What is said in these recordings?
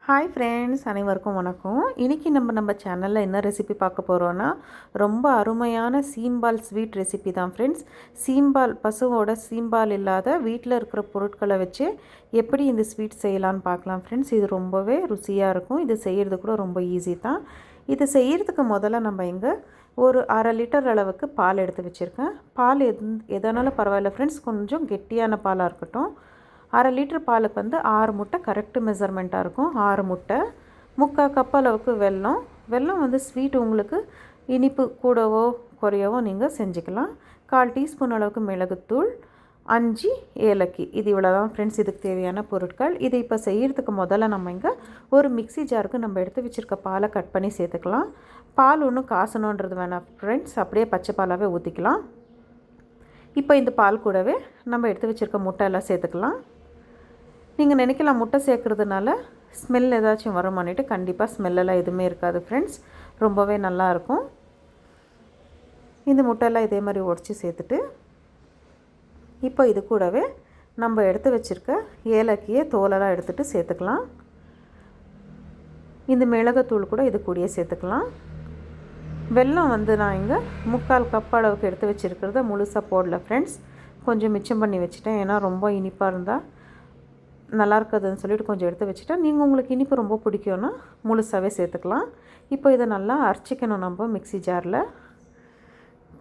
Hi friends, அனைவருக்கும் வணக்கம். இன்றைக்கி நம்ம சேனலில் என்ன ரெசிபி பார்க்க போகிறோன்னா, ரொம்ப அருமையான சீம்பால் ஸ்வீட் ரெசிபி தான் ஃப்ரெண்ட்ஸ். சீம்பால், பசுவோட சீம்பால் இல்லாத வீட்டில் இருக்கிற பொருட்களை வச்சு எப்படி இந்த ஸ்வீட் செய்யலான்னு பார்க்கலாம் ஃப்ரெண்ட்ஸ். இது ரொம்பவே ருசியாக இருக்கும். இது செய்கிறது கூட ரொம்ப ஈஸி தான். இது செய்கிறதுக்கு முதல்ல நம்ம இங்கே ஒரு 1/2 லிட்டர் அளவுக்கு பால் எடுத்து வச்சுருக்கேன். பால் எதனாலும் பரவாயில்ல ஃப்ரெண்ட்ஸ், கொஞ்சம் கெட்டியான பாலாக இருக்கட்டும். 1/2 லிட்டர் பாலுக்கு 6 முட்டை கரெக்டு மெஷர்மெண்ட்டாக இருக்கும். 6 முட்டை, 3/4 கப் அளவுக்கு வெல்லம் ஸ்வீட் உங்களுக்கு இனிப்பு கூடவோ குறையவோ நீங்கள் செஞ்சுக்கலாம். 1/4 டீஸ்பூன் அளவுக்கு மிளகுத்தூள், 5 ஏலக்கி. இது இவ்வளோ தான் ஃப்ரெண்ட்ஸ் இதுக்கு தேவையான பொருட்கள். இது இப்போ செய்கிறதுக்கு முதல்ல நம்ம இங்கே ஒரு மிக்ஸி ஜாருக்கு நம்ம எடுத்து வச்சுருக்க பாலை கட் பண்ணி சேர்த்துக்கலாம். பால் ஒன்றும் காசணுன்றது வேணாம் ஃப்ரெண்ட்ஸ், அப்படியே பச்சை பாலாகவே ஊற்றிக்கலாம். இப்போ இந்த பால் கூடவே நம்ம எடுத்து வச்சுருக்க முட்டை எல்லாம் சேர்த்துக்கலாம். நீங்கள் நினைக்கலாம் முட்டை சேர்க்குறதுனால ஸ்மெல் ஏதாச்சும் வருமானிட்டு, கண்டிப்பாக ஸ்மெல்லெல்லாம் எதுவுமே இருக்காது ஃப்ரெண்ட்ஸ், ரொம்பவே நல்லாயிருக்கும். இந்த முட்டையெல்லாம் இதே மாதிரி உடச்சி சேர்த்துட்டு, இப்போ இது கூடவே நம்ம எடுத்து வச்சுருக்க ஏலக்கியை தோலெல்லாம் எடுத்துகிட்டு சேர்த்துக்கலாம். இந்த மிளகுத்தூள் கூட இது கூடயே சேர்த்துக்கலாம். வெல்லம் நான் இங்கே 3/4 கப் அளவுக்கு எடுத்து வச்சுருக்கிறத முழுசாக போடல ஃப்ரெண்ட்ஸ், கொஞ்சம் மிச்சம் பண்ணி வச்சுட்டேன். ஏன்னா ரொம்ப இனிப்பாக இருந்தால் நல்லா இருக்குதுன்னு சொல்லிட்டு கொஞ்சம் எடுத்து வச்சுட்டேன். நீங்கள் உங்களுக்கு இனிப்பு ரொம்ப பிடிக்கும்னா முழுசாகவே சேர்த்துக்கலாம். இப்போ இதை நல்லா அரைச்சிக்கணும் நம்ம மிக்ஸி ஜாரில்.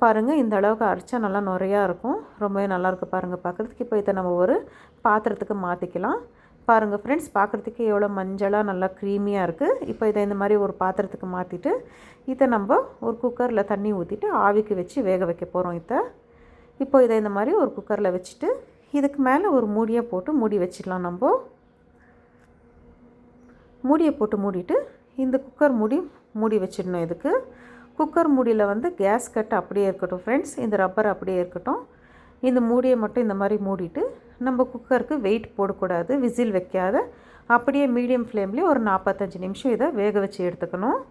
பாருங்கள், இந்த அளவுக்கு அரைச்சா நல்லா நுறையா இருக்கும். ரொம்பவே நல்லாயிருக்கு பாருங்கள் பார்க்குறதுக்கு. இப்போ இதை நம்ம ஒரு பாத்திரத்துக்கு மாற்றிக்கலாம். பாருங்கள் ஃப்ரெண்ட்ஸ், பார்க்குறதுக்கு எவ்வளோ மஞ்சளாக நல்லா க்ரீமியாக இருக்குது. இப்போ இதை இந்த மாதிரி ஒரு பாத்திரத்துக்கு மாற்றிட்டு, இதை நம்ம ஒரு குக்கரில் தண்ணி ஊற்றிட்டு ஆவிக்கு வச்சு வேக வைக்க போகிறோம். இப்போ இதை இந்த மாதிரி ஒரு குக்கரில் வச்சுட்டு இதுக்கு மேலே ஒரு மூடியை போட்டு மூடி வச்சிடலாம். நம்ம மூடியை போட்டு மூடிட்டு இந்த குக்கர் மூடி வச்சிடணும். இதுக்கு குக்கர் மூடியில் கேஸ் கட் அப்படியே இருக்கட்டும் ஃப்ரெண்ட்ஸ், இந்த ரப்பர் அப்படியே இருக்கட்டும். இந்த மூடியை மட்டும் இந்த மாதிரி மூடிட்டு, நம்ம குக்கருக்கு வெயிட் போடக்கூடாது, விசில் வைக்காத, அப்படியே மீடியம் ஃப்ளேம்லேயே ஒரு 45 நிமிஷம் இதை வேக வச்சு எடுத்துக்கணும்.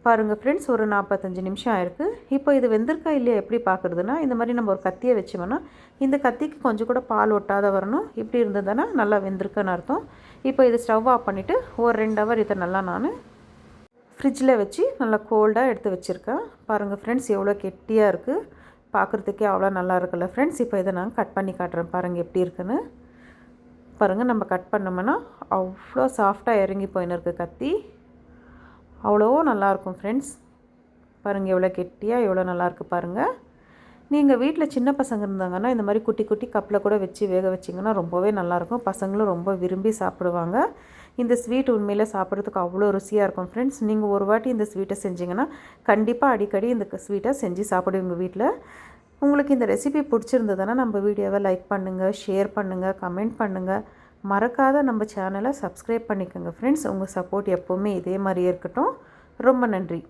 பாருங்கள் ஃப்ரெண்ட்ஸ், ஒரு 45 நிமிஷம் ஆயிருக்கு. இப்போ இது வெந்திருக்கா இல்லையா எப்படி பார்க்குறதுனா, இந்த மாதிரி நம்ம ஒரு கத்தியை வச்சோம்னா இந்த கத்திக்கு கொஞ்சம் கூட பால் ஒட்டாத வரணும். இப்படி இருந்ததுன்னா நல்லா வெந்திருக்குன்னு அர்த்தம். இப்போ இது ஸ்டவ் ஆஃப் பண்ணிவிட்டு ஒரு 2 ஹவர் இதை நல்லா நான் ஃப்ரிட்ஜில் வச்சு நல்லா கோல்டாக எடுத்து வச்சுருக்கேன். பாருங்கள் ஃப்ரெண்ட்ஸ், எவ்வளோ கெட்டியாக இருக்குது, பார்க்குறதுக்கே அவ்வளோ நல்லா இருக்குல்ல ஃப்ரெண்ட்ஸ். இப்போ இதை நான் கட் பண்ணி காட்டுறேன் பாருங்கள் எப்படி இருக்குன்னு. பாருங்கள், நம்ம கட் பண்ணோம்னா அவ்வளோ சாஃப்டாக இறங்கி போயின்னு இருக்குது கத்தி, அவ்வளோ நல்லாயிருக்கும் ஃப்ரெண்ட்ஸ். பாருங்கள் எவ்வளோ கெட்டியாக எவ்வளோ நல்லாயிருக்கு பாருங்கள். நீங்கள் வீட்டில் சின்ன பசங்க இருந்தாங்கன்னா இந்த மாதிரி குட்டி குட்டி கப்பில் கூட வச்சு வேக வச்சிங்கன்னா ரொம்பவே நல்லாயிருக்கும். பசங்களும் ரொம்ப விரும்பி சாப்பிடுவாங்க. இந்த ஸ்வீட் உண்மையில் சாப்பிட்றதுக்கு அவ்வளோ ருசியாக இருக்கும் ஃப்ரெண்ட்ஸ். நீங்கள் ஒரு வாட்டி இந்த ஸ்வீட்டை செஞ்சிங்கன்னா கண்டிப்பாக அடிக்கடி இந்த ஸ்வீட்டை செஞ்சு சாப்பிடுவீங்க வீட்டில். உங்களுக்கு இந்த ரெசிபி பிடிச்சிருந்ததுன்னா நம்ம வீடியோவை லைக் பண்ணுங்கள், ஷேர் பண்ணுங்கள், கமெண்ட் பண்ணுங்கள். மறக்காத நம்ம சேனலை சப்ஸ்கிரைப் பண்ணிக்கோங்க ஃப்ரெண்ட்ஸ். உங்கள் சப்போர்ட் எப்போவுமே இதே மாதிரியே இருக்கட்டும். ரொம்ப நன்றி.